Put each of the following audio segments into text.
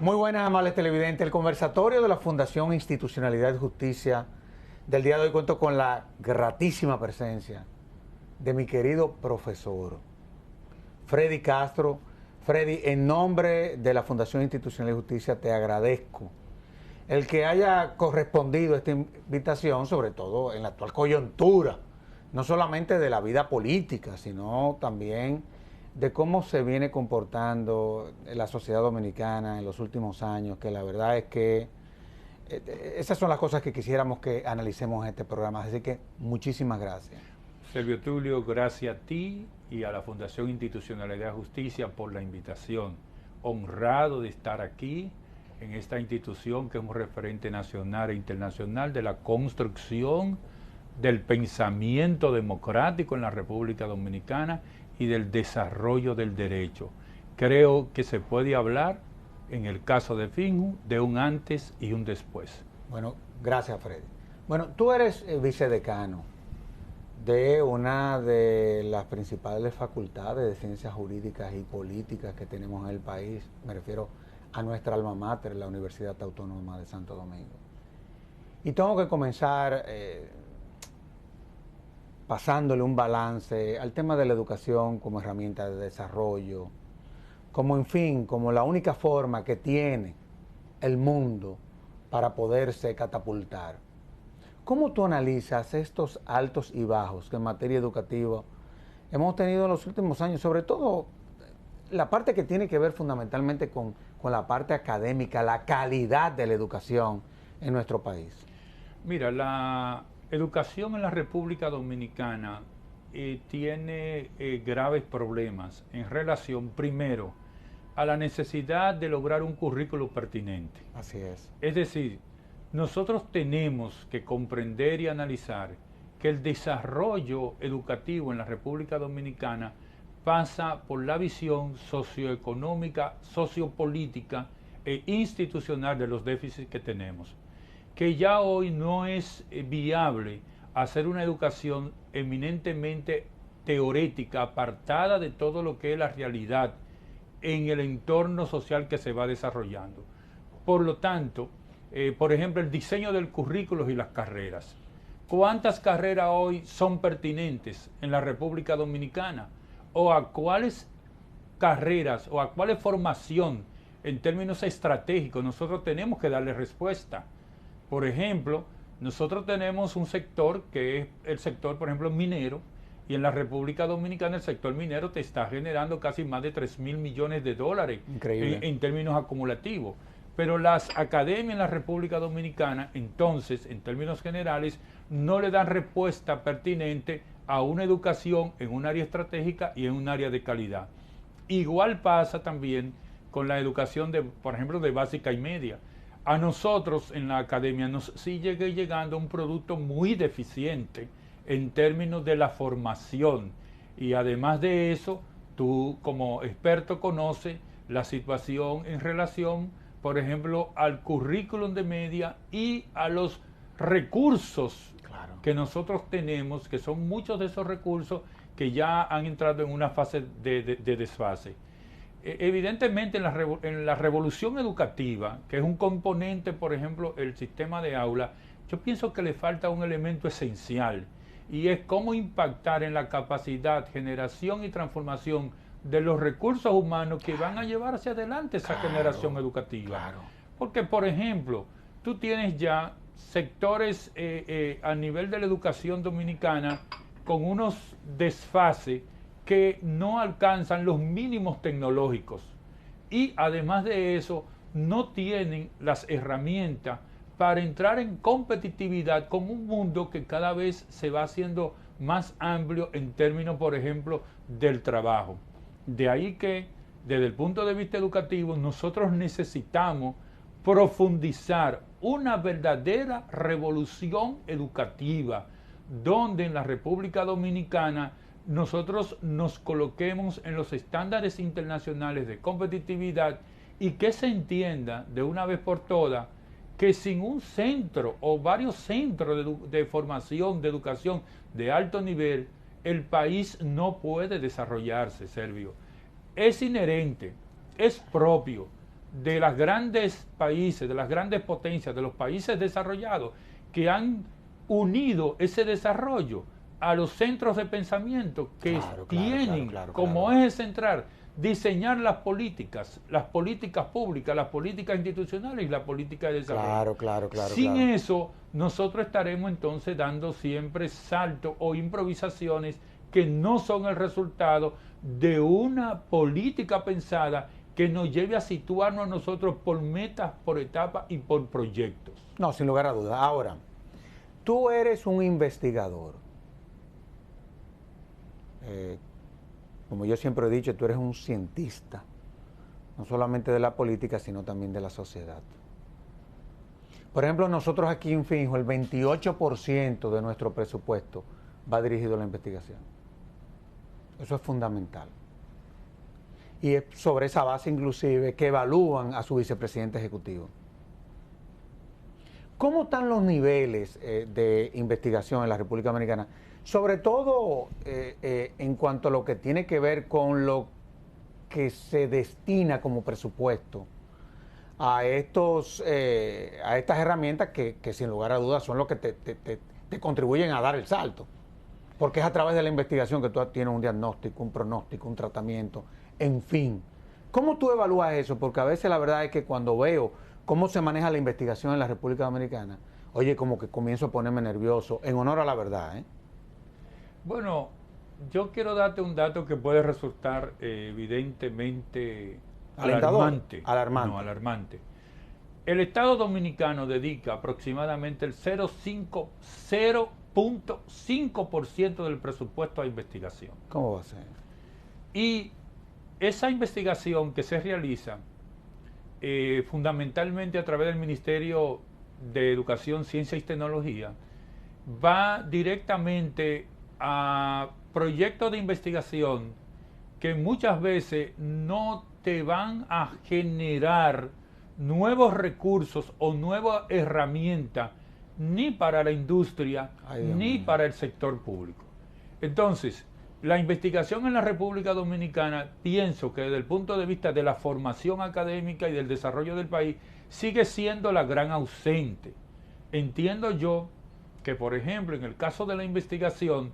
Muy buenas, amables televidentes. El conversatorio de la Fundación Institucionalidad y Justicia del día de hoy cuento con la gratísima presencia de mi querido profesor Freddy Castro. Freddy, en nombre de la Fundación Institucionalidad y Justicia te agradezco el que haya correspondido a esta invitación, sobre todo en la actual coyuntura, no solamente de la vida política, sino también de cómo se viene comportando la sociedad dominicana en los últimos años, que la verdad es que esas son las cosas que quisiéramos que analicemos en este programa. Así que muchísimas gracias. Servio Tulio, gracias a ti y a la Fundación Institucionalidad y Justicia por la invitación. Honrado de estar aquí en esta institución que es un referente nacional e internacional de la construcción del pensamiento democrático en la República Dominicana y del desarrollo del derecho. Creo que se puede hablar, en el caso de Finju, de un antes y un después. Bueno, gracias, Freddy. Bueno, tú eres vicedecano de una de las principales facultades de ciencias jurídicas y políticas que tenemos en el país. Me refiero a nuestra alma mater, la Universidad Autónoma de Santo Domingo. Y tengo que comenzar pasándole un balance al tema de la educación como herramienta de desarrollo, como en fin, como la única forma que tiene el mundo para poderse catapultar. ¿Cómo tú analizas estos altos y bajos que en materia educativa hemos tenido en los últimos años, sobre todo la parte que tiene que ver fundamentalmente con la parte académica, la calidad de la educación en nuestro país? Mira, la educación en la República Dominicana tiene graves problemas en relación, primero, a la necesidad de lograr un currículo pertinente. Así es. Es decir, nosotros tenemos que comprender y analizar que el desarrollo educativo en la República Dominicana pasa por la visión socioeconómica, sociopolítica e institucional de los déficits que tenemos. Que ya hoy no es viable hacer una educación eminentemente teorética, apartada de todo lo que es la realidad en el entorno social que se va desarrollando. Por lo tanto, por ejemplo, el diseño del currículo y las carreras. ¿Cuántas carreras hoy son pertinentes en la República Dominicana? ¿O a cuáles carreras o a cuáles formación en términos estratégicos nosotros tenemos que darle respuesta? Por ejemplo, nosotros tenemos un sector que es el sector, por ejemplo, minero, y en la República Dominicana el sector minero te está generando casi más de 3.000 millones de dólares en términos acumulativos. Pero las academias en la República Dominicana, entonces, en términos generales, no le dan respuesta pertinente a una educación en un área estratégica y en un área de calidad. Igual pasa también con la educación, por ejemplo, de básica y media. A nosotros en la academia nos sigue llegando un producto muy deficiente en términos de la formación. Y además de eso, tú como experto conoces la situación en relación, por ejemplo, al currículum de media y a los recursos que nosotros tenemos, que son muchos de esos recursos que ya han entrado en una fase de desfase. Evidentemente en la revolución educativa, que es un componente, por ejemplo, el sistema de aula, yo pienso que le falta un elemento esencial, y es cómo impactar en la capacidad, generación y transformación de los recursos humanos que van a llevar hacia adelante esa generación educativa. Porque, por ejemplo, tú tienes ya sectores a nivel de la educación dominicana con unos desfases que no alcanzan los mínimos tecnológicos y además de eso no tienen las herramientas para entrar en competitividad con un mundo que cada vez se va haciendo más amplio en términos, por ejemplo, del trabajo. De ahí que, desde el punto de vista educativo, nosotros necesitamos profundizar una verdadera revolución educativa, donde en la República Dominicana nosotros nos coloquemos en los estándares internacionales de competitividad y que se entienda de una vez por todas que sin un centro o varios centros de formación, de educación de alto nivel, el país no puede desarrollarse, Servio. Es inherente, es propio de los grandes países, de las grandes potencias, de los países desarrollados, que han unido ese desarrollo a los centros de pensamiento que tienen como eje central diseñar las políticas públicas, las políticas institucionales y la política de desarrollo. Sin eso, nosotros estaremos entonces dando siempre saltos o improvisaciones que no son el resultado de una política pensada que nos lleve a situarnos nosotros por metas, por etapas y por proyectos. No, sin lugar a dudas. Ahora, tú eres un investigador. Como yo siempre he dicho, tú eres un cientista, no solamente de la política, sino también de la sociedad. Por ejemplo, nosotros aquí en Finjo, el 28% de nuestro presupuesto va dirigido a la investigación. Eso es fundamental. Y es sobre esa base inclusive que evalúan a su vicepresidente ejecutivo. ¿Cómo están los niveles de investigación en la República Dominicana? Sobre todo en cuanto a lo que tiene que ver con lo que se destina como presupuesto a estas herramientas que sin lugar a dudas son lo que te contribuyen a dar el salto. Porque es a través de la investigación que tú tienes un diagnóstico, un pronóstico, un tratamiento, en fin. ¿Cómo tú evalúas eso? Porque a veces la verdad es que cuando veo cómo se maneja la investigación en la República Dominicana, oye, como que comienzo a ponerme nervioso, en honor a la verdad, ¿eh? Bueno, yo quiero darte un dato que puede resultar evidentemente alarmante. No, alarmante. El Estado Dominicano dedica aproximadamente el 0.5% del presupuesto a investigación. ¿Cómo va a ser? Y esa investigación que se realiza fundamentalmente a través del Ministerio de Educación, Ciencia y Tecnología, va directamente a proyectos de investigación que muchas veces no te van a generar nuevos recursos o nuevas herramientas ni para la industria ni para el sector público. Entonces, la investigación en la República Dominicana, pienso que desde el punto de vista de la formación académica y del desarrollo del país, sigue siendo la gran ausente. Entiendo yo que, por ejemplo, en el caso de la investigación,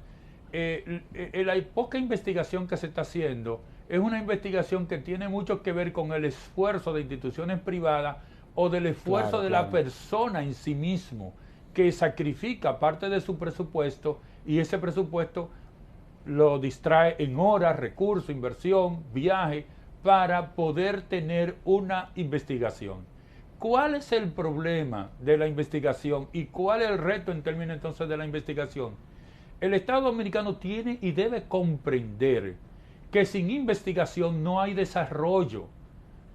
la poca investigación que se está haciendo es una investigación que tiene mucho que ver con el esfuerzo de instituciones privadas o del esfuerzo de la persona en sí mismo, que sacrifica parte de su presupuesto y ese presupuesto lo distrae en horas, recursos, inversión, viaje, para poder tener una investigación. ¿Cuál es el problema de la investigación y cuál es el reto en términos entonces de la investigación? El Estado Dominicano tiene y debe comprender que sin investigación no hay desarrollo,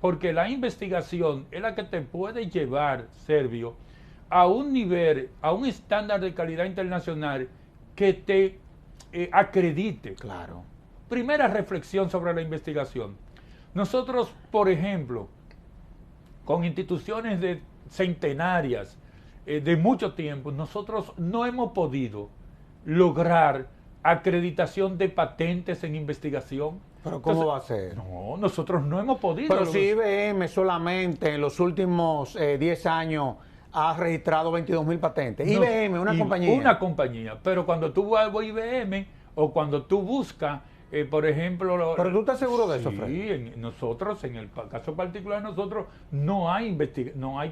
porque la investigación es la que te puede llevar, Servio, a un nivel, a un estándar de calidad internacional que te acredite. Claro. Primera reflexión sobre la investigación. Nosotros, por ejemplo, con instituciones centenarias, de mucho tiempo, nosotros no hemos podido lograr acreditación de patentes en investigación. ¿Pero cómo va a ser? No, nosotros no hemos podido. Pero si IBM solamente en los últimos 10 años ha registrado 22.000 patentes. No, IBM, una compañía. Una compañía, pero cuando tú vas a IBM o cuando tú buscas, por ejemplo... ¿Pero tú estás seguro de eso, Fred? Sí, nosotros, en el caso particular de nosotros, no hay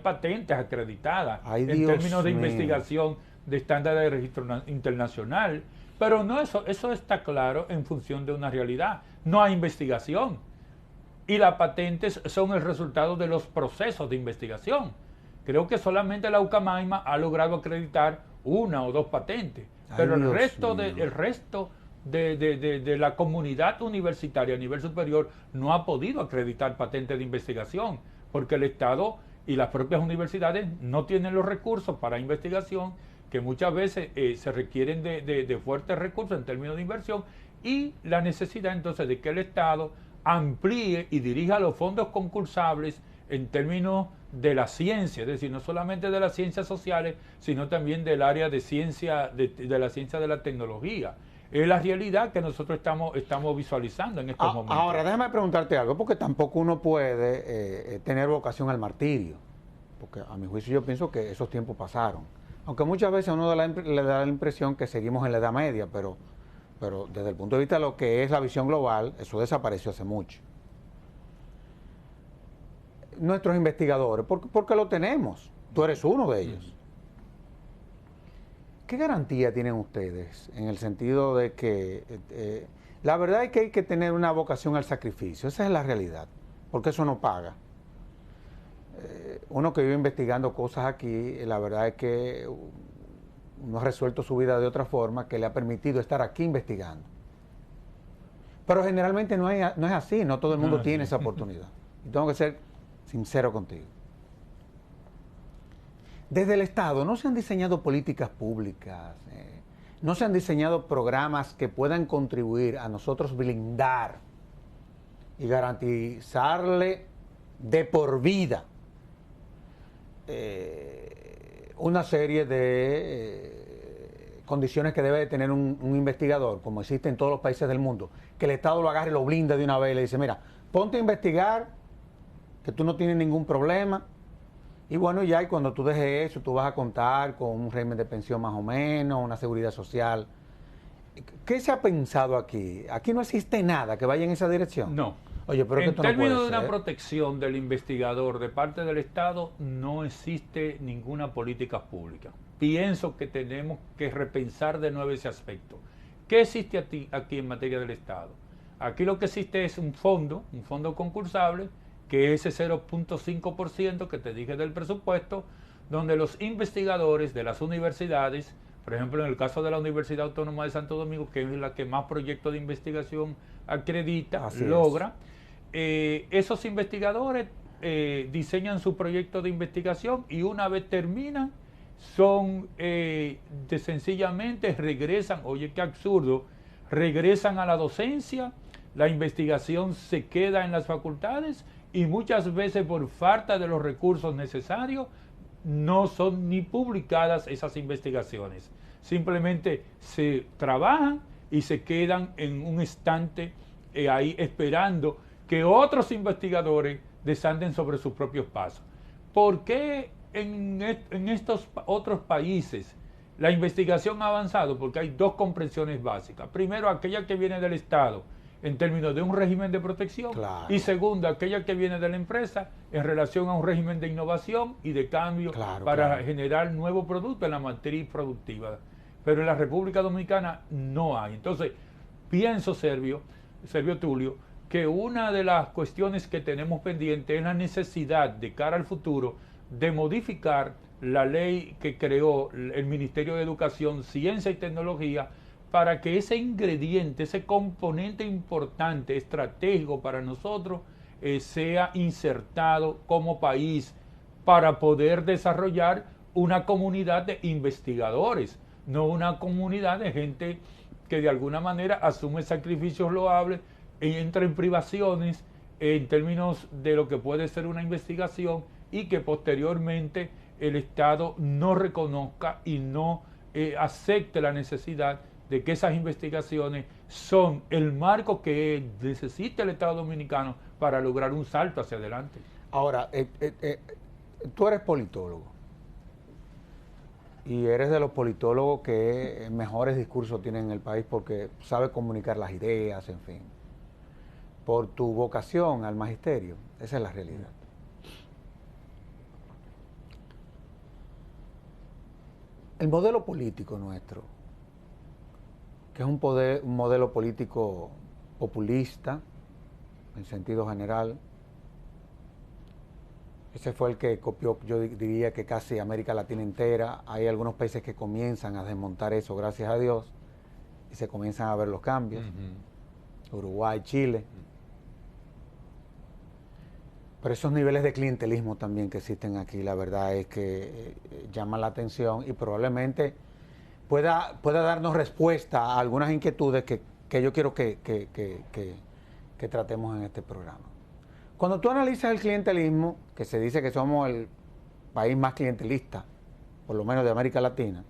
patentes acreditadas en términos de investigación de estándar de registro internacional. Pero no, eso está claro en función de una realidad. No hay investigación. Y las patentes son el resultado de los procesos de investigación. Creo que solamente la UCAMAIMA ha logrado acreditar 1 o 2 patentes. Pero el resto de la comunidad universitaria a nivel superior no ha podido acreditar patentes de investigación, porque el Estado y las propias universidades no tienen los recursos para investigación, que muchas veces se requieren de fuertes recursos en términos de inversión, y la necesidad entonces de que el Estado amplíe y dirija los fondos concursables en términos de la ciencia, es decir, no solamente de las ciencias sociales, sino también del área de ciencia, de la ciencia de la tecnología. es la realidad que nosotros estamos visualizando en estos momentos. Ahora, déjame preguntarte algo, porque tampoco uno puede tener vocación al martirio, porque a mi juicio yo pienso que esos tiempos pasaron. Aunque muchas veces a uno le da la impresión que seguimos en la Edad Media, pero desde el punto de vista de lo que es la visión global, eso desapareció hace mucho. Nuestros investigadores, porque lo tenemos, tú eres uno de ellos. ¿Qué garantía tienen ustedes en el sentido de que la verdad es que hay que tener una vocación al sacrificio? Esa es la realidad, porque eso no paga. Uno que vive investigando cosas aquí, la verdad es que uno ha resuelto su vida de otra forma que le ha permitido estar aquí investigando. Pero generalmente no es así, no todo el mundo tiene esa oportunidad. Y tengo que ser sincero contigo. Desde el Estado no se han diseñado políticas públicas, no se han diseñado programas que puedan contribuir a nosotros blindar y garantizarle de por vida una serie de condiciones que debe de tener un investigador, como existe en todos los países del mundo, que el Estado lo agarre y lo blinda de una vez y le dice, mira, ponte a investigar, que tú no tienes ningún problema. Y bueno, ya y cuando tú dejes eso, tú vas a contar con un régimen de pensión más o menos, una seguridad social. ¿Qué se ha pensado aquí? Aquí no existe nada que vaya en esa dirección. No. Oye, pero en esto no puede términos de ser. una protección del investigador de parte del Estado, no existe ninguna política pública. Pienso que tenemos que repensar de nuevo ese aspecto. ¿Qué existe aquí en materia del Estado? Aquí lo que existe es un fondo concursable, que es ese 0.5% que te dije del presupuesto, donde los investigadores de las universidades, por ejemplo en el caso de la Universidad Autónoma de Santo Domingo, que es la que más proyectos de investigación acredita, logra, esos investigadores diseñan su proyecto de investigación y una vez terminan, sencillamente regresan, oye qué absurdo, regresan a la docencia, la investigación se queda en las facultades y muchas veces por falta de los recursos necesarios no son ni publicadas esas investigaciones. Simplemente se trabajan y se quedan en un estante ahí esperando que otros investigadores desanden sobre sus propios pasos. ¿Por qué en estos otros países la investigación ha avanzado? Porque hay dos comprensiones básicas. Primero, aquella que viene del Estado, en términos de un régimen de protección, claro. Y segundo, aquella que viene de la empresa en relación a un régimen de innovación y de cambio para generar nuevos productos en la matriz productiva. Pero en la República Dominicana no hay. Entonces, pienso, Servio Tulio, que una de las cuestiones que tenemos pendiente es la necesidad de cara al futuro de modificar la ley que creó el Ministerio de Educación, Ciencia y Tecnología, para que ese ingrediente, ese componente importante, estratégico para nosotros, sea insertado como país para poder desarrollar una comunidad de investigadores, no una comunidad de gente que de alguna manera asume sacrificios loables e entra en privaciones en términos de lo que puede ser una investigación y que posteriormente el Estado no reconozca y no acepte la necesidad de que esas investigaciones son el marco que necesita el Estado Dominicano para lograr un salto hacia adelante. Ahora, tú eres politólogo y eres de los politólogos que mejores discursos tienen en el país porque sabe comunicar las ideas, en fin. Por tu vocación al magisterio, esa es la realidad. El modelo político nuestro, que es un modelo político populista, en sentido general, ese fue el que copió, yo diría que casi América Latina entera. Hay algunos países que comienzan a desmontar eso, gracias a Dios, y se comienzan a ver los cambios. Uruguay, Chile. Pero esos niveles de clientelismo también que existen aquí, la verdad es que llaman la atención y probablemente pueda darnos respuesta a algunas inquietudes que yo quiero que tratemos en este programa. Cuando tú analizas el clientelismo, que se dice que somos el país más clientelista, por lo menos de América Latina,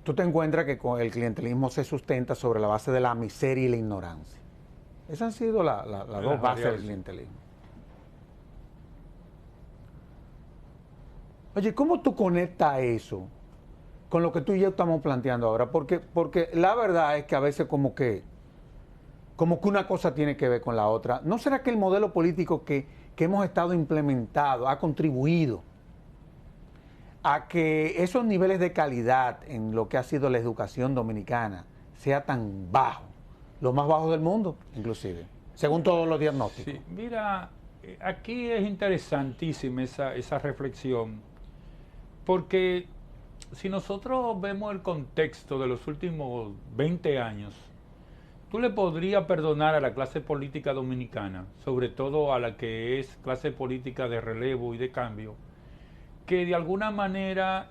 tú te encuentras que el clientelismo se sustenta sobre la base de la miseria y la ignorancia. Esas han sido las dos bases del clientelismo. Oye, ¿cómo tú conectas eso con lo que tú y yo estamos planteando ahora? Porque la verdad es que a veces como que una cosa tiene que ver con la otra. ¿No será que el modelo político que hemos estado implementando ha contribuido a que esos niveles de calidad en lo que ha sido la educación dominicana sea tan bajo, los más bajos del mundo, inclusive, según todos los diagnósticos? Sí, mira, aquí es interesantísima esa reflexión, porque si nosotros vemos el contexto de los últimos 20 años, tú le podrías perdonar a la clase política dominicana, sobre todo a la que es clase política de relevo y de cambio, que de alguna manera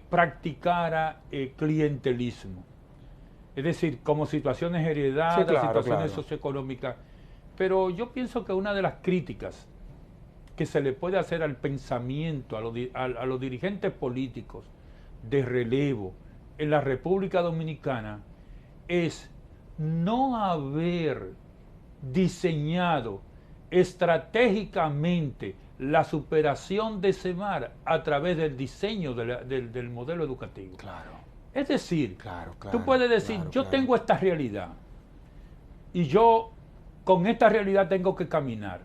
practicara clientelismo. Es decir, como situaciones heredadas, Sí, claro, situaciones claro. socioeconómicas. Pero yo pienso que una de las críticas que se le puede hacer al pensamiento, a los dirigentes políticos de relevo en la República Dominicana es no haber diseñado estratégicamente la superación de ese mar a través del diseño del modelo educativo. Claro. Es decir, Claro, tú puedes decir, yo tengo esta realidad y yo con esta realidad tengo que caminar.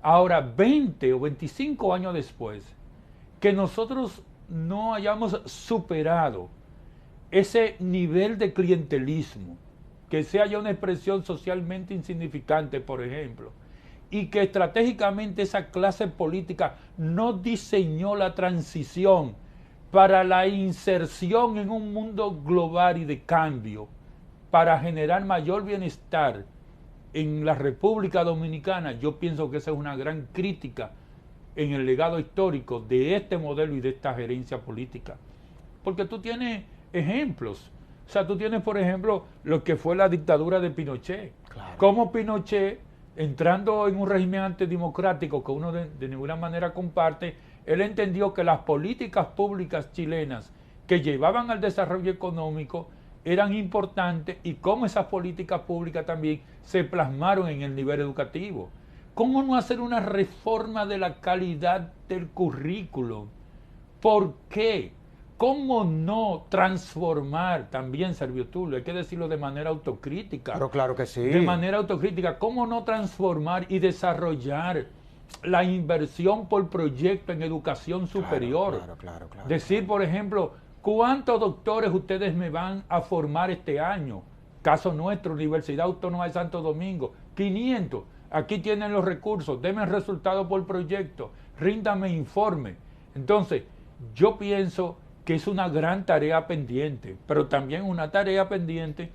Ahora, 20 o 25 años después, que nosotros no hayamos superado ese nivel de clientelismo, que sea ya una expresión socialmente insignificante, por ejemplo, y que estratégicamente esa clase política no diseñó la transición para la inserción en un mundo global y de cambio, para generar mayor bienestar en la República Dominicana. Yo pienso que esa es una gran crítica en el legado histórico de este modelo y de esta gerencia política. Porque tú tienes ejemplos. O sea, tú tienes, por ejemplo, lo que fue la dictadura de Pinochet. Claro. Cómo Pinochet, entrando en un régimen antidemocrático que uno de ninguna manera comparte, él entendió que las políticas públicas chilenas que llevaban al desarrollo económico eran importantes y cómo esas políticas públicas también se plasmaron en el nivel educativo. ¿Cómo no hacer una reforma de la calidad del currículo? ¿Por qué? ¿Cómo no transformar también, Servio Tulio? Hay que decirlo de manera autocrítica. Pero claro que sí. De manera autocrítica. ¿Cómo no transformar y desarrollar la inversión por proyecto en educación superior? Claro. Decir, por ejemplo, ¿cuántos doctores ustedes me van a formar este año? Caso nuestro, Universidad Autónoma de Santo Domingo, 500. Aquí tienen los recursos, denme el resultado por proyecto, ríndame informe. Entonces, yo pienso que es una gran tarea pendiente, pero también una tarea pendiente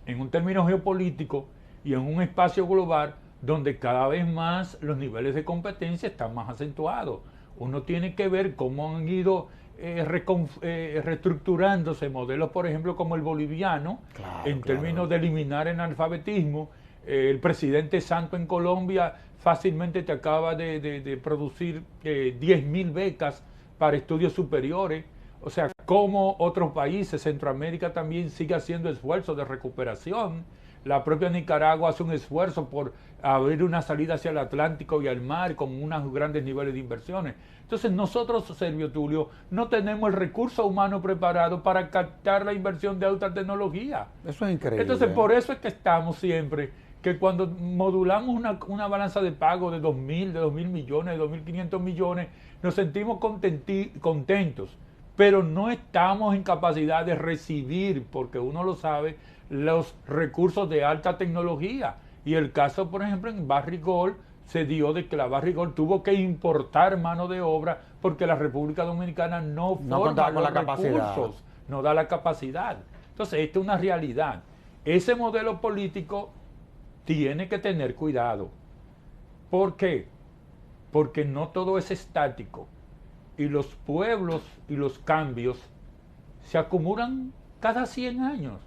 en un término geopolítico y en un espacio global donde cada vez más los niveles de competencia están más acentuados. Uno tiene que ver cómo han ido reestructurándose modelos, por ejemplo, como el boliviano, en términos de eliminar el analfabetismo. El presidente Santos en Colombia fácilmente te acaba de producir 10.000 becas para estudios superiores. O sea, como otros países, Centroamérica también sigue haciendo esfuerzos de recuperación. La propia Nicaragua hace un esfuerzo por abrir una salida hacia el Atlántico y al mar con unos grandes niveles de inversiones. Entonces nosotros, Servio Tulio, no tenemos el recurso humano preparado para captar la inversión de alta tecnología. Eso es increíble. Entonces por eso es que estamos siempre, que cuando modulamos una balanza de pago de 2.000, de 2.000 millones, de 2.500 millones, nos sentimos contentos, pero no estamos en capacidad de recibir, porque uno lo sabe, los recursos de alta tecnología. Y el caso, por ejemplo, en Barrigol se dio de que la Barrigol tuvo que importar mano de obra porque la República Dominicana no forma los recursos, no da la capacidad. Entonces, esta es una realidad. Ese modelo político tiene que tener cuidado. ¿Por qué? Porque no todo es estático. Y los pueblos y los cambios se acumulan cada 100 años.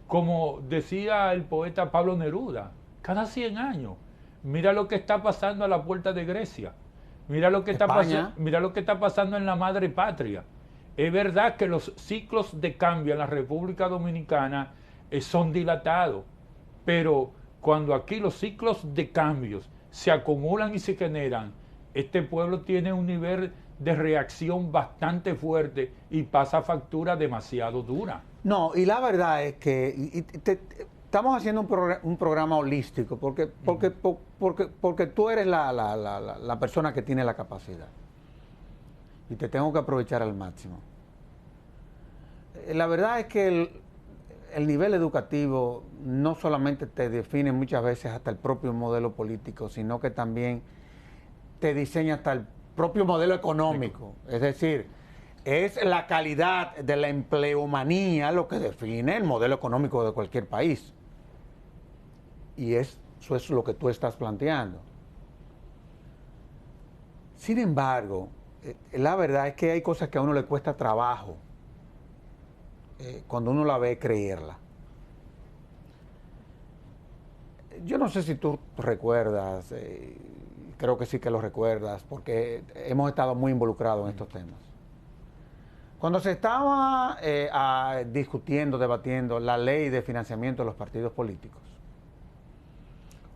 Como decía el poeta Pablo Neruda, cada 100 años. Mira lo que está pasando a la puerta de Grecia. Mira lo que está pasando en la madre patria. Es verdad que los ciclos de cambio en la República Dominicana son dilatados, pero cuando aquí los ciclos de cambios se acumulan y se generan, este pueblo tiene un nivel de reacción bastante fuerte y pasa factura demasiado dura. No, y la verdad es que estamos haciendo un programa holístico porque tú eres la persona que tiene la capacidad. Y te tengo que aprovechar al máximo. La verdad es que el nivel educativo no solamente te define muchas veces hasta el propio modelo político, sino que también te diseña hasta el propio modelo económico. Es decir, es la calidad de la empleomanía lo que define el modelo económico de cualquier país. Y eso es lo que tú estás planteando. Sin embargo, la verdad es que hay cosas que a uno le cuesta trabajo cuando uno la ve creerla. Yo no sé si tú recuerdas, creo que sí que lo recuerdas, porque hemos estado muy involucrados en estos temas. Cuando se estaba discutiendo, debatiendo la ley de financiamiento de los partidos políticos,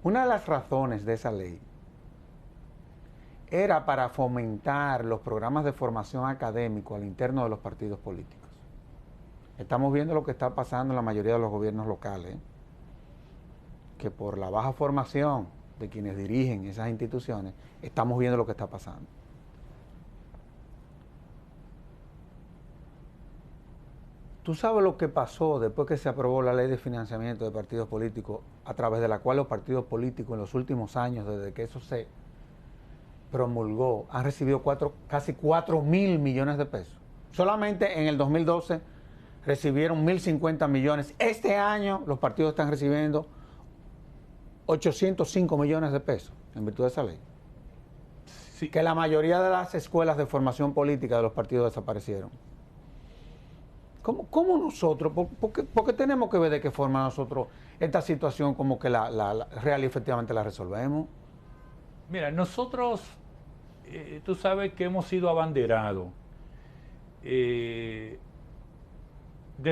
una de las razones de esa ley era para fomentar los programas de formación académico al interno de los partidos políticos. Estamos viendo lo que está pasando en la mayoría de los gobiernos locales, que por la baja formación de quienes dirigen esas instituciones, estamos viendo lo que está pasando. ¿Tú sabes lo que pasó después que se aprobó la ley de financiamiento de partidos políticos, a través de la cual los partidos políticos en los últimos años, desde que eso se promulgó, han recibido casi 4.000 millones de pesos? Solamente en el 2012 recibieron 1.050 millones. Este año los partidos están recibiendo 805 millones de pesos en virtud de esa ley. Sí. Que la mayoría de las escuelas de formación política de los partidos desaparecieron. ¿Cómo nosotros, por qué tenemos que ver de qué forma nosotros esta situación como que la real y efectivamente la resolvemos? Mira, nosotros, tú sabes que hemos sido abanderados desde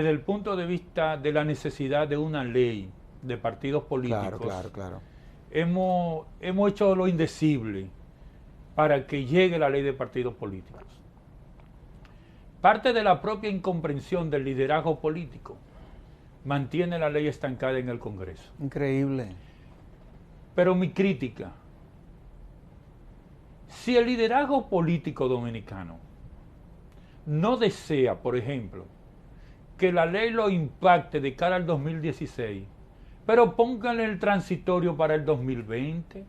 el punto de vista de la necesidad de una ley de partidos políticos. Claro. Hemos hecho lo indecible para que llegue la ley de partidos políticos. Parte de la propia incomprensión del liderazgo político mantiene la ley estancada en el Congreso. Increíble. Pero mi crítica, si el liderazgo político dominicano no desea, por ejemplo, que la ley lo impacte de cara al 2016, pero pónganle el transitorio para el 2020,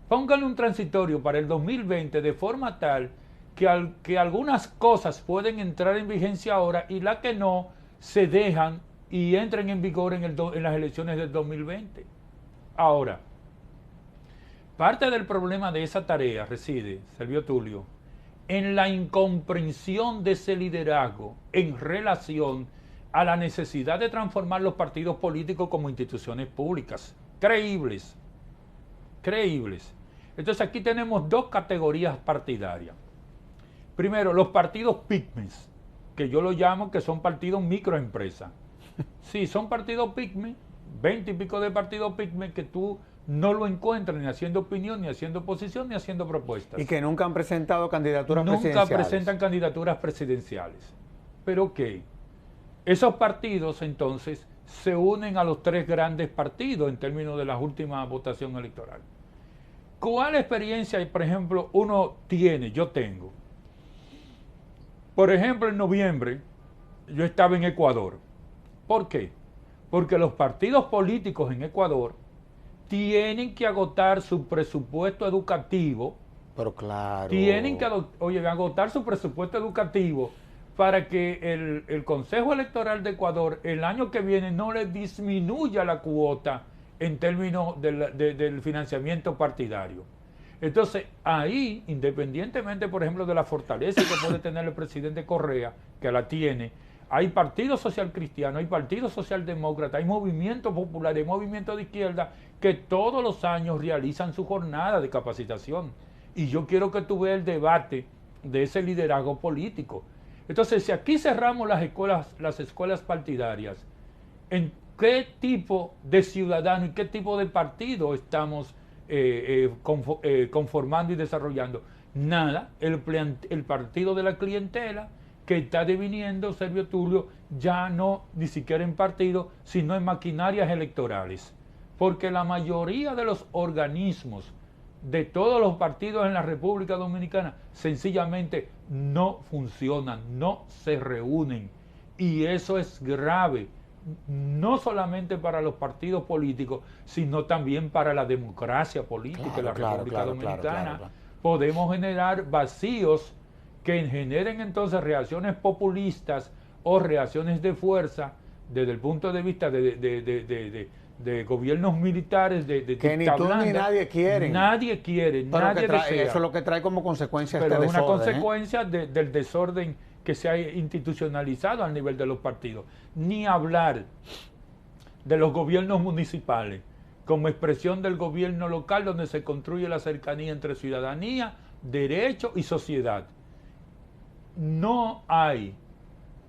pónganle un transitorio para el 2020 de forma tal que algunas cosas pueden entrar en vigencia ahora y las que no se dejan y entren en vigor en las elecciones del 2020. Ahora, parte del problema de esa tarea reside, Servio Tulio, en la incomprensión de ese liderazgo en relación a la necesidad de transformar los partidos políticos como instituciones públicas, creíbles. Entonces aquí tenemos dos categorías partidarias. Primero, los partidos pigmes, que yo lo llamo que son partidos microempresas. Sí, son partidos pigmes, 20 y pico de partidos pigmes que tú no lo encuentras ni haciendo opinión, ni haciendo oposición, ni haciendo propuestas. Y que nunca han presentado candidaturas presidenciales. Nunca presentan candidaturas presidenciales. ¿Pero qué? Esos partidos entonces se unen a los tres grandes partidos en términos de la última votación electoral. ¿Cuál experiencia, por ejemplo, yo tengo? Por ejemplo, en noviembre yo estaba en Ecuador. ¿Por qué? Porque los partidos políticos en Ecuador tienen que agotar su presupuesto educativo. Pero claro. Tienen que agotar su presupuesto educativo para que el Consejo Electoral de Ecuador el año que viene no le disminuya la cuota en términos del financiamiento partidario. Entonces, ahí, independientemente, por ejemplo, de la fortaleza que puede tener el presidente Correa, que la tiene, hay partido social cristiano, hay partido socialdemócrata, hay movimientos populares, hay movimientos de izquierda que todos los años realizan su jornada de capacitación. Y yo quiero que tú veas el debate de ese liderazgo político. Entonces, si aquí cerramos las escuelas partidarias, ¿en qué tipo de ciudadano y qué tipo de partido estamos conformando y desarrollando? Nada, el partido de la clientela que está deviniendo, Servio Tulio, ya no ni siquiera en partido, sino en maquinarias electorales. Porque la mayoría de los organismos de todos los partidos en la República Dominicana sencillamente no funcionan, no se reúnen. Y eso es grave, no solamente para los partidos políticos, sino también para la democracia política de la República Dominicana. Podemos generar vacíos que generen entonces reacciones populistas o reacciones de fuerza desde el punto de vista de gobiernos militares, que ni tú ni nadie quieren. Nadie quiere, nadie desea. Eso es lo que trae como consecuencia Pero este es una desorden, consecuencia del desorden que se ha institucionalizado al nivel de los partidos. Ni hablar de los gobiernos municipales como expresión del gobierno local, donde se construye la cercanía entre ciudadanía, derecho y sociedad. No hay,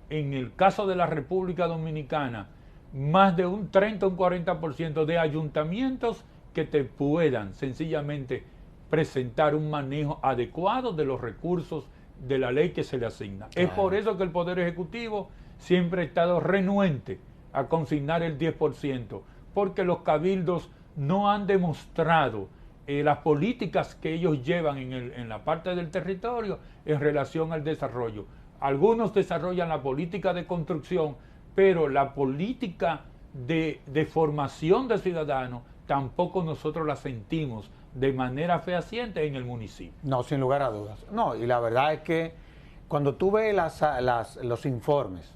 en el caso de la República Dominicana, más de un 30 o un 40% de ayuntamientos que te puedan sencillamente presentar un manejo adecuado de los recursos de la ley que se le asigna. Es por eso que el Poder Ejecutivo siempre ha estado renuente a consignar el 10%, porque los cabildos no han demostrado las políticas que ellos llevan en la parte del territorio en relación al desarrollo. Algunos desarrollan la política de construcción, pero la política de formación de ciudadanos tampoco nosotros la sentimos de manera fehaciente en el municipio. No, sin lugar a dudas. No, y la verdad es que cuando tú ves los informes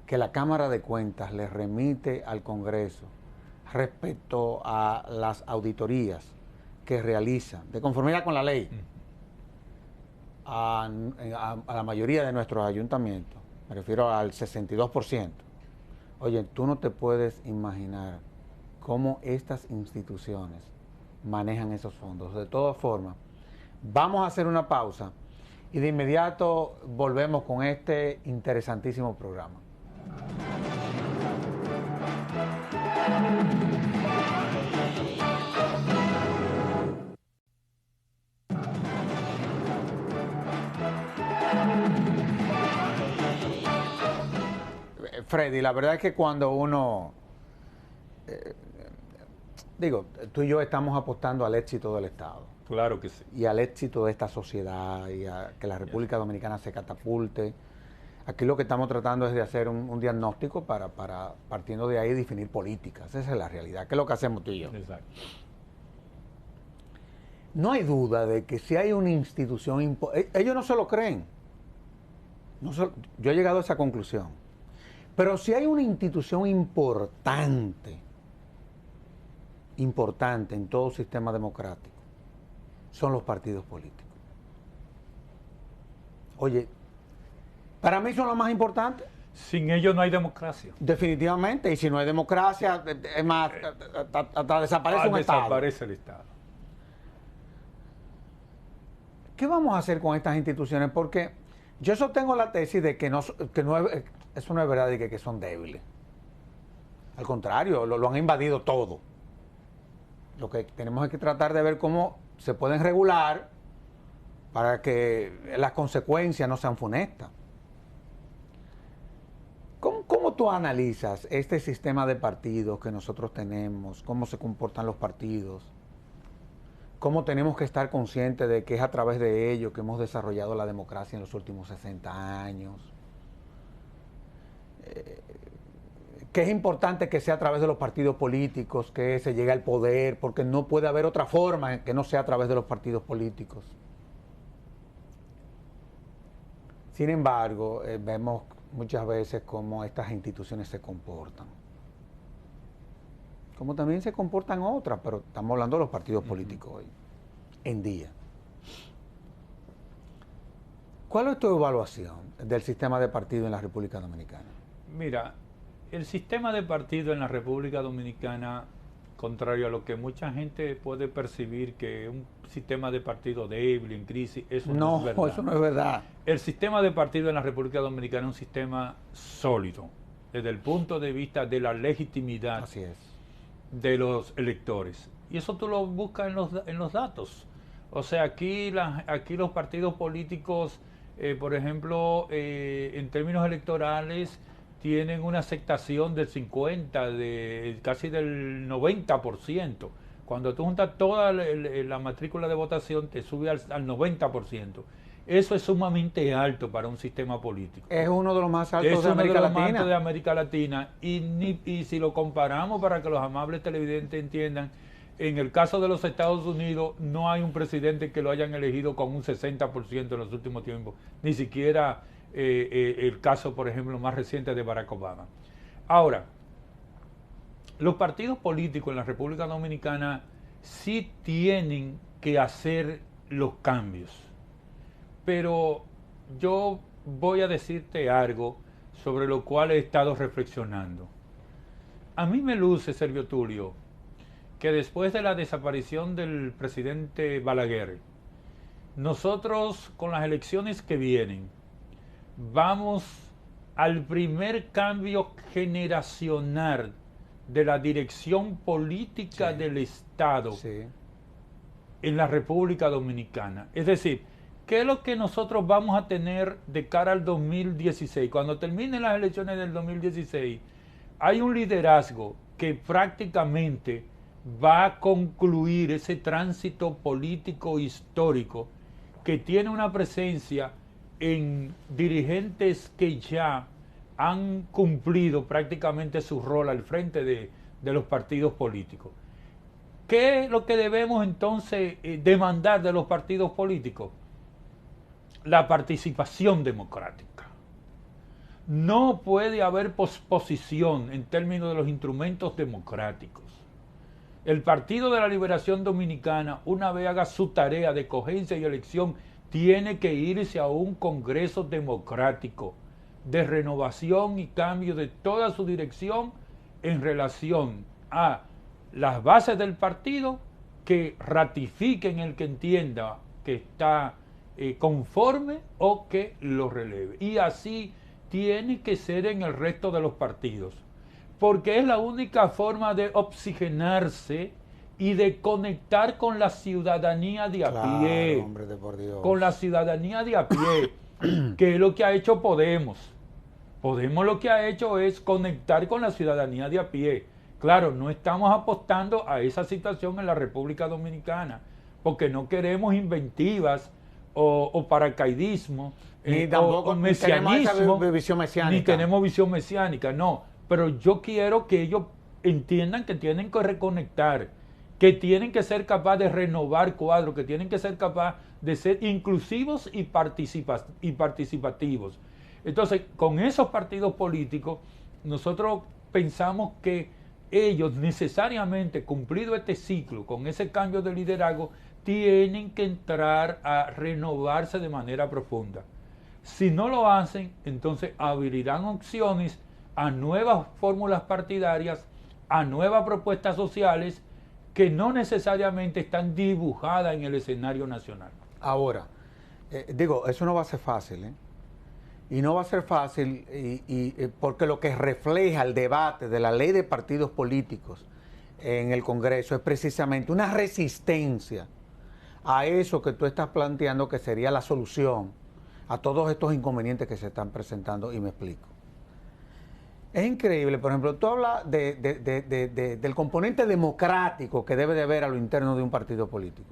que la Cámara de Cuentas le remite al Congreso respecto a las auditorías que realiza, de conformidad con la ley, a la mayoría de nuestros ayuntamientos, me refiero al 62%, oye, tú no te puedes imaginar cómo estas instituciones manejan esos fondos. De todas formas, vamos a hacer una pausa y de inmediato volvemos con este interesantísimo programa. Freddy, la verdad es que cuando uno, tú y yo estamos apostando al éxito del Estado. Claro que sí. Y al éxito de esta sociedad y a que la República Dominicana se catapulte. Aquí lo que estamos tratando es de hacer un diagnóstico para partiendo de ahí definir políticas. Esa es la realidad, que es lo que hacemos tú y yo. Exacto. No hay duda de que si hay una institución, ellos no se lo creen. Yo he llegado a esa conclusión. Pero si hay una institución importante en todo sistema democrático, son los partidos políticos. Oye, para mí son los más importantes. Sin ellos no hay democracia. Definitivamente, y si no hay democracia, es más, hasta desaparece un Estado. Desaparece el Estado. ¿Qué vamos a hacer con estas instituciones? Porque yo sostengo la tesis de que eso no es verdad y que son débiles. Al contrario, lo han invadido todo. Lo que tenemos es que tratar de ver cómo se pueden regular para que las consecuencias no sean funestas. ¿Cómo tú analizas este sistema de partidos que nosotros tenemos? ¿Cómo se comportan los partidos? ¿Cómo tenemos que estar conscientes de que es a través de ellos que hemos desarrollado la democracia en los últimos 60 años? Que es importante que sea a través de los partidos políticos que se llegue al poder, porque no puede haber otra forma que no sea a través de los partidos políticos. Sin embargo, vemos muchas veces cómo estas instituciones se comportan. Como también se comportan otras, pero estamos hablando de los partidos políticos hoy, en día. ¿Cuál es tu evaluación del sistema de partido en la República Dominicana? Mira, el sistema de partido en la República Dominicana contrario a lo que mucha gente puede percibir que es un sistema de partido débil, en crisis, eso no es verdad. No, eso no es verdad. El sistema de partido en la República Dominicana es un sistema sólido, desde el punto de vista de la legitimidad Así es. de los electores. Y eso tú lo buscas en los datos. O sea, aquí los partidos políticos, por ejemplo, en términos electorales, tienen una aceptación del 50, casi del 90%. Cuando tú juntas toda la matrícula de votación, te sube al 90%. Eso es sumamente alto para un sistema político. Es uno de los más altos Es de uno América de los más Latina. altos de América Latina. Y si lo comparamos para que los amables televidentes entiendan, en el caso de los Estados Unidos no hay un presidente que lo hayan elegido con un 60% en los últimos tiempos, ni siquiera el caso, por ejemplo, más reciente de Barack Obama. Ahora, los partidos políticos en la República Dominicana sí tienen que hacer los cambios, pero yo voy a decirte algo sobre lo cual he estado reflexionando. A mí me luce, Servio Tulio, que después de la desaparición del presidente Balaguer, nosotros con las elecciones que vienen vamos al primer cambio generacional de la dirección política del Estado en la República Dominicana. Es decir, ¿qué es lo que nosotros vamos a tener de cara al 2016? Cuando terminen las elecciones del 2016, hay un liderazgo que prácticamente va a concluir ese tránsito político histórico que tiene una presencia en dirigentes que ya han cumplido prácticamente su rol al frente de los partidos políticos. ¿Qué es lo que debemos entonces demandar de los partidos políticos? La participación democrática. No puede haber posposición en términos de los instrumentos democráticos. El Partido de la Liberación Dominicana, una vez haga su tarea de cogencia y elección, tiene que irse a un Congreso democrático de renovación y cambio de toda su dirección en relación a las bases del partido, que ratifiquen el que entienda que está conforme o que lo releve. Y así tiene que ser en el resto de los partidos, porque es la única forma de oxigenarse y de conectar con la ciudadanía de a pie. Hombre de por Dios. Con la ciudadanía de a pie, que es lo que ha hecho Podemos. Podemos lo que ha hecho es conectar con la ciudadanía de a pie. Claro, no estamos apostando a esa situación en la República Dominicana, porque no queremos inventivas o paracaidismo, ni tampoco o mesianismo, visión mesiánica. ni tenemos visión mesiánica, no. Pero yo quiero que ellos entiendan que tienen que reconectar, que tienen que ser capaces de renovar cuadros, que tienen que ser capaces de ser inclusivos y participativos. Entonces, con esos partidos políticos, nosotros pensamos que ellos necesariamente, cumplido este ciclo, con ese cambio de liderazgo, tienen que entrar a renovarse de manera profunda. Si no lo hacen, entonces abrirán opciones a nuevas fórmulas partidarias, a nuevas propuestas sociales que no necesariamente están dibujadas en el escenario nacional. Ahora, digo, eso no va a ser fácil, ¿eh? Y no va a ser fácil porque lo que refleja el debate de la ley de partidos políticos en el Congreso es precisamente una resistencia a eso que tú estás planteando que sería la solución a todos estos inconvenientes que se están presentando, y me explico. Es increíble, por ejemplo, tú hablas del componente democrático que debe de haber a lo interno de un partido político.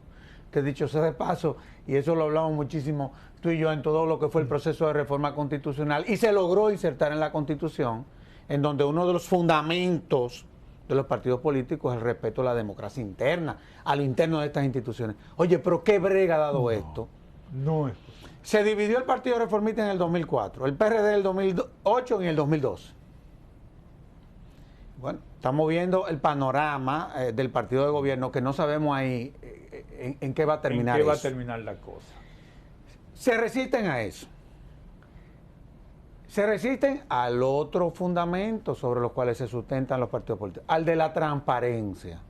Que dicho sea de paso, y eso lo hablamos muchísimo tú y yo en todo lo que fue el proceso de reforma constitucional, y se logró insertar en la Constitución, en donde uno de los fundamentos de los partidos políticos es el respeto a la democracia interna, a lo interno de estas instituciones. Oye, pero ¿qué brega ha dado esto? No es. Se dividió el Partido Reformista en el 2004, el PRD en el 2008 y en el 2012. Bueno, estamos viendo el panorama del partido de gobierno, que no sabemos ahí en qué va a terminar ¿En qué va eso. a terminar la cosa? Se resisten a eso. Se resisten al otro fundamento sobre los cuales se sustentan los partidos políticos, al de la transparencia.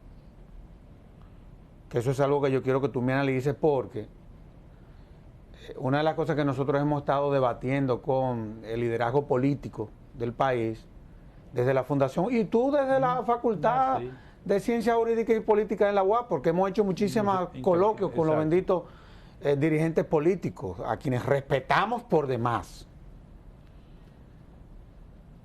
que eso es algo que yo quiero que tú me analices porque una de las cosas que nosotros hemos estado debatiendo con el liderazgo político del país, desde la fundación y tú desde la Facultad sí. de Ciencias Jurídicas y Políticas en la UAP, porque hemos hecho muchísimos coloquios con los benditos dirigentes políticos, a quienes respetamos por demás.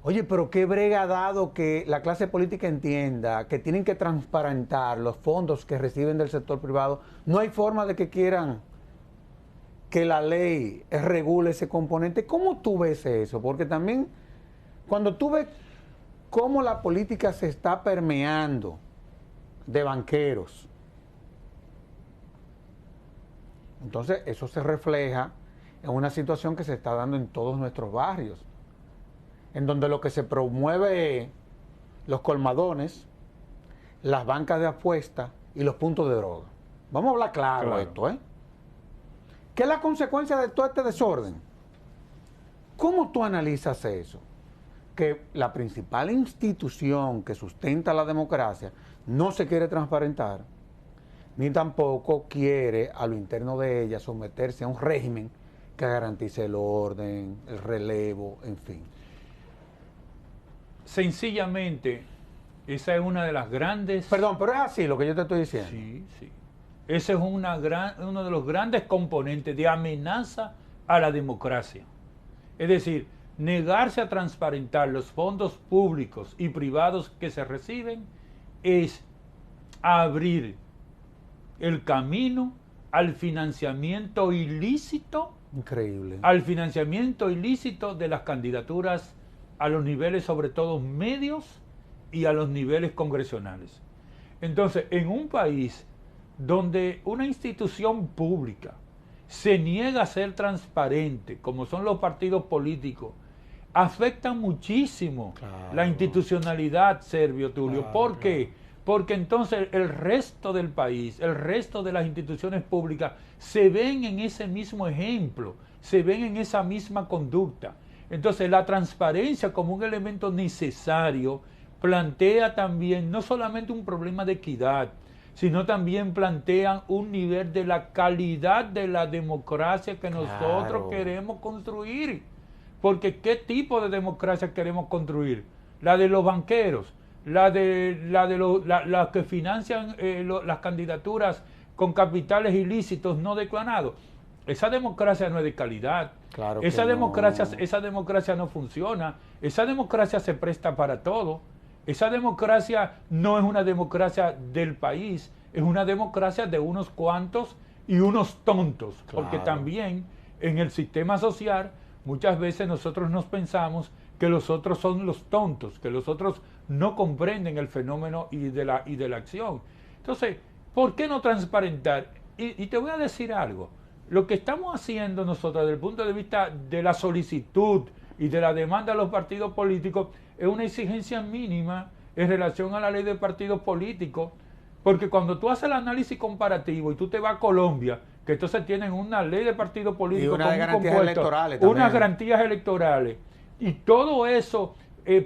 Oye, pero qué brega ha dado que la clase política entienda que tienen que transparentar los fondos que reciben del sector privado. No hay forma de que quieran que la ley regule ese componente. ¿Cómo tú ves eso? Porque también cuando tú ves cómo la política se está permeando de banqueros, entonces eso se refleja en una situación que se está dando en todos nuestros barrios, en donde lo que se promueve es los colmadones, las bancas de apuestas y los puntos de droga. Vamos a hablar claro de esto, ¿eh? ¿Qué es la consecuencia de todo este desorden? ¿Cómo tú analizas eso? Que la principal institución que sustenta la democracia no se quiere transparentar, ni tampoco quiere a lo interno de ella someterse a un régimen que garantice el orden, el relevo, en fin. Sencillamente, esa es una de las grandes... Perdón, pero es así lo que yo te estoy diciendo. Sí, sí. Ese es uno de los grandes componentes de amenaza a la democracia. Es decir, negarse a transparentar los fondos públicos y privados que se reciben es abrir el camino al financiamiento ilícito. Increíble. Al financiamiento ilícito de las candidaturas a los niveles, sobre todo medios, y a los niveles congresionales. Entonces, en un país donde una institución pública se niega a ser transparente, como son los partidos políticos, afecta muchísimo la institucionalidad, Servio Tulio. ¿Por qué? Porque entonces el resto del país, el resto de las instituciones públicas se ven en ese mismo ejemplo, se ven en esa misma conducta. Entonces la transparencia como un elemento necesario plantea también no solamente un problema de equidad, sino también plantean un nivel de la calidad de la democracia que nosotros queremos construir. Porque ¿qué tipo de democracia queremos construir? La de los banqueros, la que financian las candidaturas con capitales ilícitos no declarados. Esa democracia no es de calidad. Claro esa no. democracia no funciona. Esa democracia se presta para todo. Esa democracia no es una democracia del país, es una democracia de unos cuantos y unos tontos. Porque también en el sistema social muchas veces nosotros nos pensamos que los otros son los tontos, que los otros no comprenden el fenómeno y de la acción. Entonces, ¿por qué no transparentar? Y te voy a decir algo. Lo que estamos haciendo nosotros desde el punto de vista de la solicitud y de la demanda de los partidos políticos es una exigencia mínima en relación a la ley de partidos políticos, porque cuando tú haces el análisis comparativo y tú te vas a Colombia, que entonces tienen una ley de partidos políticos y unas garantías electorales también. Unas garantías electorales, y todo eso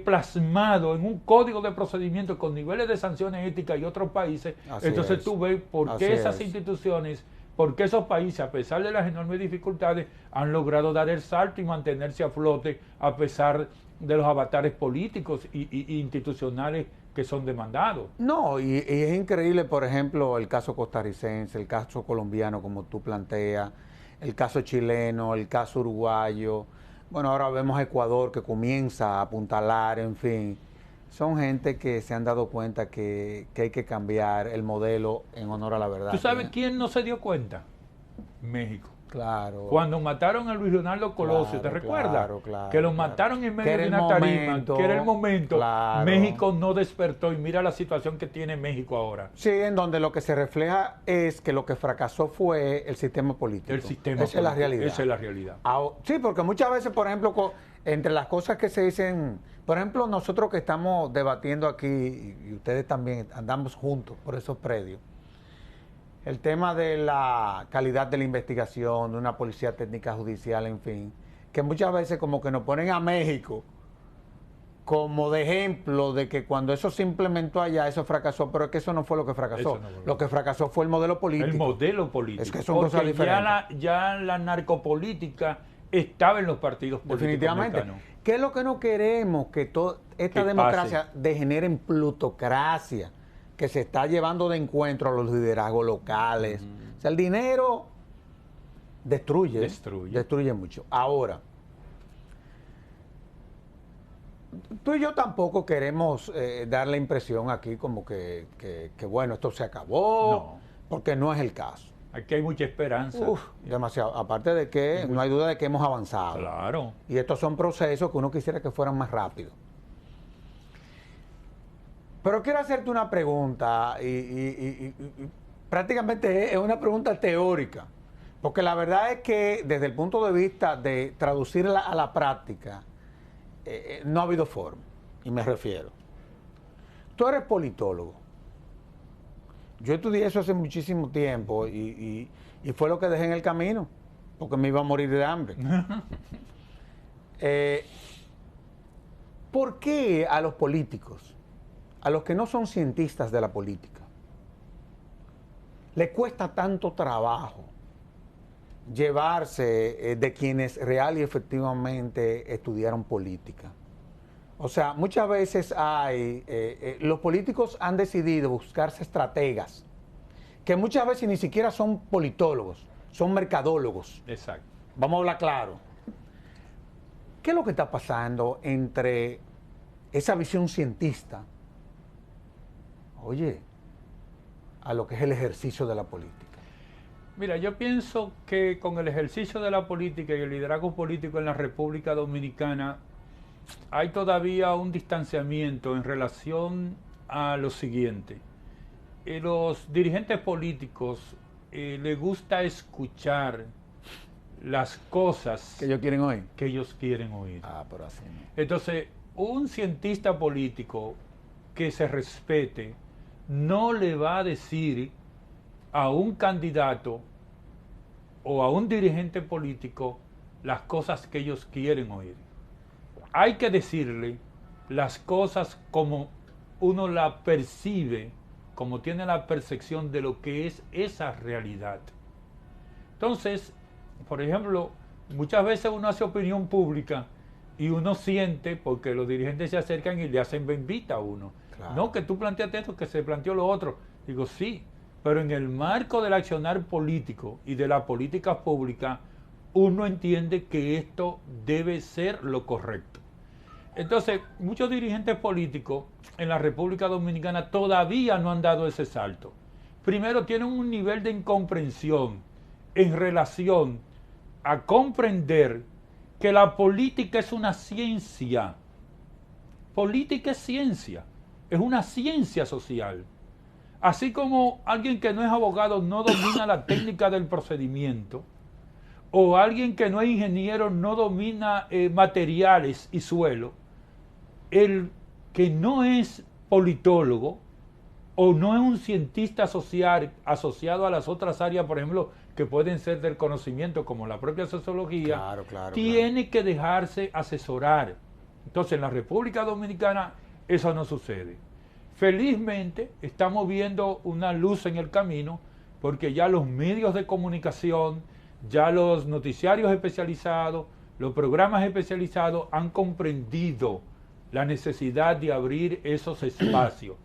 plasmado en un código de procedimiento con niveles de sanciones éticas y otros países, entonces tú ves por qué esas instituciones, por qué esos países, a pesar de las enormes dificultades, han logrado dar el salto y mantenerse a flote a pesar de los avatares políticos y institucionales que son demandados. No, y es increíble, por ejemplo, el caso costarricense, el caso colombiano, como tú planteas, el caso chileno, el caso uruguayo. Bueno, ahora vemos a Ecuador que comienza a apuntalar, en fin. Son gente que se han dado cuenta que hay que cambiar el modelo en honor a la verdad. ¿Tú sabes quién no se dio cuenta? México. Claro. Cuando mataron a Luis Leonardo Colosio, ¿te recuerdas? Claro, que lo mataron en medio de una tarima, que era el momento. México no despertó y mira la situación que tiene México ahora. Sí, en donde lo que se refleja es que lo que fracasó fue el sistema político. El sistema Esa es la realidad. Esa es la realidad. Sí, porque muchas veces, por ejemplo, entre las cosas que se dicen, por ejemplo, nosotros que estamos debatiendo aquí, y ustedes también andamos juntos por esos predios, el tema de la calidad de la investigación, de una policía técnica judicial, en fin, que muchas veces como que nos ponen a México como de ejemplo de que cuando eso se implementó allá, eso fracasó, pero es que eso no fue lo que fracasó. Lo que fracasó fue el modelo político. El modelo político. Es que son cosas diferentes. Ya la narcopolítica estaba en los partidos políticos. Definitivamente. Mexicanos. ¿Qué es lo que no queremos? Que esta democracia degenere en plutocracia, que se está llevando de encuentro a los liderazgos locales. O sea, el dinero destruye mucho. Ahora, tú y yo tampoco queremos dar la impresión aquí como que bueno, esto se acabó, porque no es el caso. Aquí hay mucha esperanza. Demasiado. Aparte de que no hay duda de que hemos avanzado. Claro. Y estos son procesos que uno quisiera que fueran más rápidos. Pero quiero hacerte una pregunta y prácticamente es una pregunta teórica. Porque la verdad es que desde el punto de vista de traducirla a la práctica, no ha habido forma. Y me refiero. Tú eres politólogo. Yo estudié eso hace muchísimo tiempo y fue lo que dejé en el camino, porque me iba a morir de hambre. ¿Por qué a los políticos, a los que no son cientistas de la política, les cuesta tanto trabajo llevarse de quienes real y efectivamente estudiaron política? O sea, muchas veces los políticos han decidido buscarse estrategas que muchas veces ni siquiera son politólogos, son mercadólogos. Exacto. Vamos a hablar claro. ¿Qué es lo que está pasando entre esa visión cientista, a lo que es el ejercicio de la política? Mira, yo pienso que con el ejercicio de la política y el liderazgo político en la República Dominicana hay todavía un distanciamiento en relación a lo siguiente. Los dirigentes políticos les gusta escuchar las cosas que ellos quieren oír. Pero así no. Entonces, un cientista político que se respete no le va a decir a un candidato o a un dirigente político las cosas que ellos quieren oír. Hay que decirle las cosas como uno la percibe, como tiene la percepción de lo que es esa realidad. Entonces, por ejemplo, muchas veces uno hace opinión pública y uno siente, porque los dirigentes se acercan y le hacen bendita a uno. Claro. No, que tú planteaste esto, que se planteó lo otro. Digo, sí, pero en el marco del accionar político y de la política pública, uno entiende que esto debe ser lo correcto. Entonces, muchos dirigentes políticos en la República Dominicana todavía no han dado ese salto. Primero, tienen un nivel de incomprensión en relación a comprender que la política es una ciencia. Política es ciencia, es una ciencia social. Así como alguien que no es abogado no domina la técnica del procedimiento, o alguien que no es ingeniero no domina materiales y suelo, el que no es politólogo o no es un cientista social asociado a las otras áreas, por ejemplo, que pueden ser del conocimiento, como la propia sociología, tiene que dejarse asesorar. Entonces, en la República Dominicana eso no sucede. Felizmente, estamos viendo una luz en el camino, porque ya los medios de comunicación, ya los noticiarios especializados, los programas especializados han comprendido la necesidad de abrir esos espacios.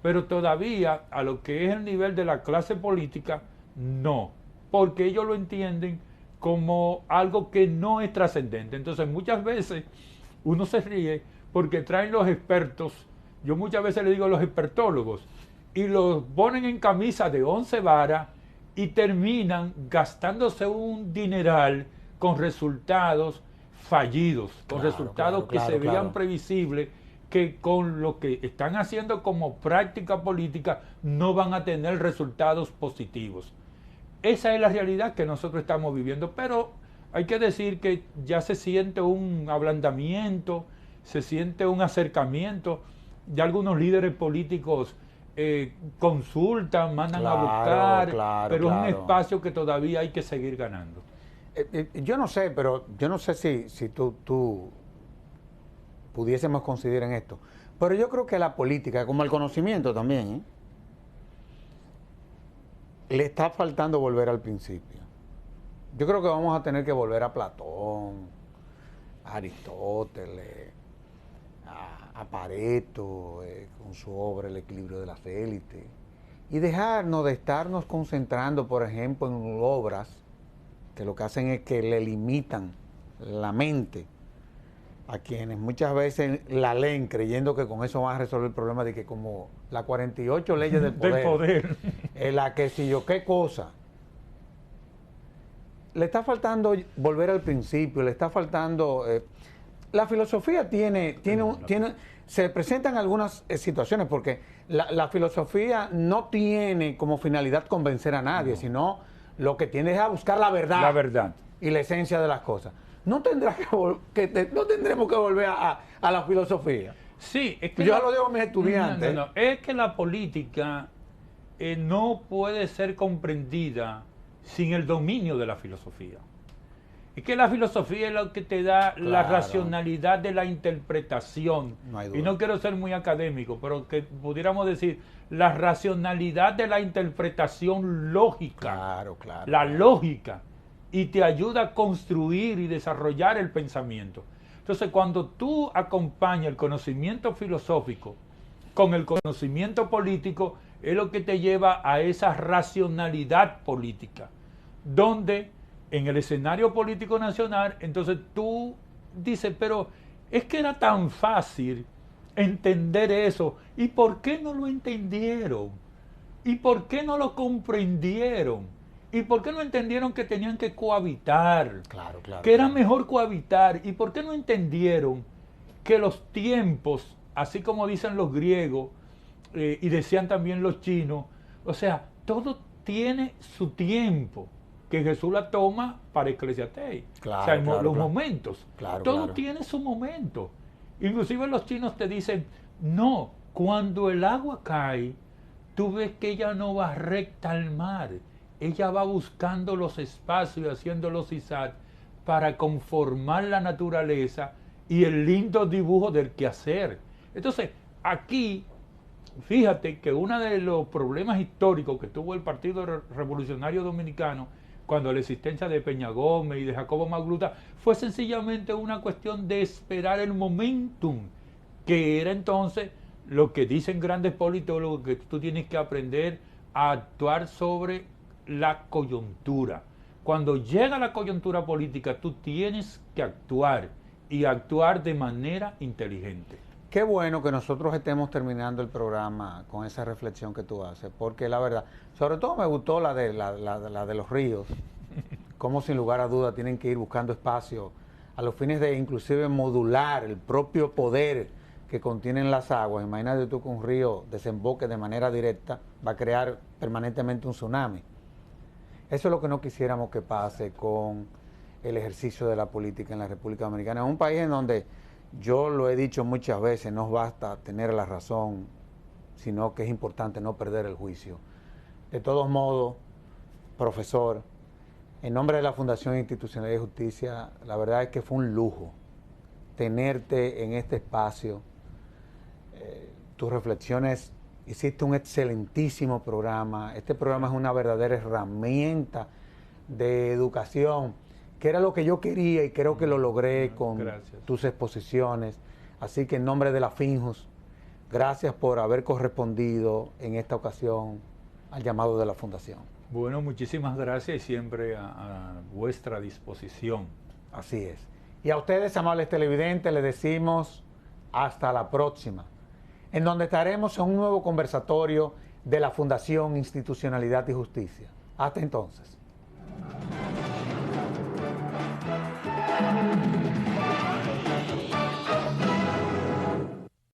Pero todavía, a lo que es el nivel de la clase política, no, porque ellos lo entienden como algo que no es trascendente. Entonces, muchas veces uno se ríe porque traen los expertos, yo muchas veces le digo los expertólogos, y los ponen en camisa de 11 varas y terminan gastándose un dineral con resultados fallidos, con resultados que se veían previsibles, que con lo que están haciendo como práctica política no van a tener resultados positivos. Esa es la realidad que nosotros estamos viviendo, pero hay que decir que ya se siente un ablandamiento, se siente un acercamiento, ya algunos líderes políticos consultan, mandan a buscar, pero es un espacio que todavía hay que seguir ganando. Yo no sé, pero yo no sé si tú pudiésemos coincidir en esto. Pero yo creo que la política, como el conocimiento también, le está faltando volver al principio. Yo creo que vamos a tener que volver a Platón, a Aristóteles, a Pareto, con su obra El equilibrio de las élites, y dejarnos de estarnos concentrando, por ejemplo, en obras que lo que hacen es que le limitan la mente a quienes muchas veces la leen creyendo que con eso van a resolver el problema de que como las 48 leyes del poder, la que si yo qué cosa. Le está faltando volver al principio, le está faltando... la filosofía se presentan algunas situaciones, porque la filosofía no tiene como finalidad convencer a nadie, sino lo que tiene es a buscar la verdad. La verdad. Y la esencia de las cosas. No tendremos que volver a la filosofía. Sí, es que yo lo digo a mis estudiantes. No, es que la política no puede ser comprendida sin el dominio de la filosofía. Es que la filosofía es lo que te da la racionalidad de la interpretación. No hay duda. Y no quiero ser muy académico, pero que pudiéramos decir la racionalidad de la interpretación lógica. La lógica. Y te ayuda a construir y desarrollar el pensamiento. Entonces, cuando tú acompañas el conocimiento filosófico con el conocimiento político, es lo que te lleva a esa racionalidad política, donde en el escenario político nacional, entonces tú dices, pero es que era tan fácil entender eso, ¿y por qué no lo entendieron? ¿Y por qué no lo comprendieron? ¿Y por qué no entendieron que tenían que cohabitar? Que era mejor cohabitar. ¿Y por qué no entendieron que los tiempos, así como dicen los griegos y decían también los chinos, o sea, todo tiene su tiempo, que Jesús la toma para Eclesiastés. O sea, los momentos. Todo tiene su momento. Inclusive los chinos te dicen, no, cuando el agua cae, tú ves que ella no va recta al mar. Ella va buscando los espacios y haciendo los zigzags para conformar la naturaleza y el lindo dibujo del quehacer. Entonces, aquí, fíjate que uno de los problemas históricos que tuvo el Partido Revolucionario Dominicano, cuando la existencia de Peña Gómez y de Jacobo Magluta, fue sencillamente una cuestión de esperar el momentum, que era entonces lo que dicen grandes politólogos, que tú tienes que aprender a actuar sobre la coyuntura. Cuando llega la coyuntura política, tú tienes que actuar y actuar de manera inteligente. Qué bueno que nosotros estemos terminando el programa con esa reflexión que tú haces, porque la verdad, sobre todo me gustó la de los ríos, cómo sin lugar a dudas tienen que ir buscando espacio a los fines de inclusive modular el propio poder que contienen las aguas. Imagínate tú que un río desemboque de manera directa, va a crear permanentemente un tsunami. Eso es lo que no quisiéramos que pase con el ejercicio de la política en la República Dominicana. Es un país en donde, yo lo he dicho muchas veces, no basta tener la razón, sino que es importante no perder el juicio. De todos modos, profesor, en nombre de la Fundación Institucionalidad y Justicia, la verdad es que fue un lujo tenerte en este espacio. Tus reflexiones, hiciste un excelentísimo programa. Este programa es una verdadera herramienta de educación, que era lo que yo quería y creo que lo logré con tus exposiciones. Así que en nombre de la FINJUS, gracias por haber correspondido en esta ocasión al llamado de la Fundación. Bueno, muchísimas gracias y siempre a vuestra disposición. Así es. Y a ustedes, amables televidentes, les decimos hasta la próxima, en donde estaremos en un nuevo conversatorio de la Fundación Institucionalidad y Justicia. Hasta entonces.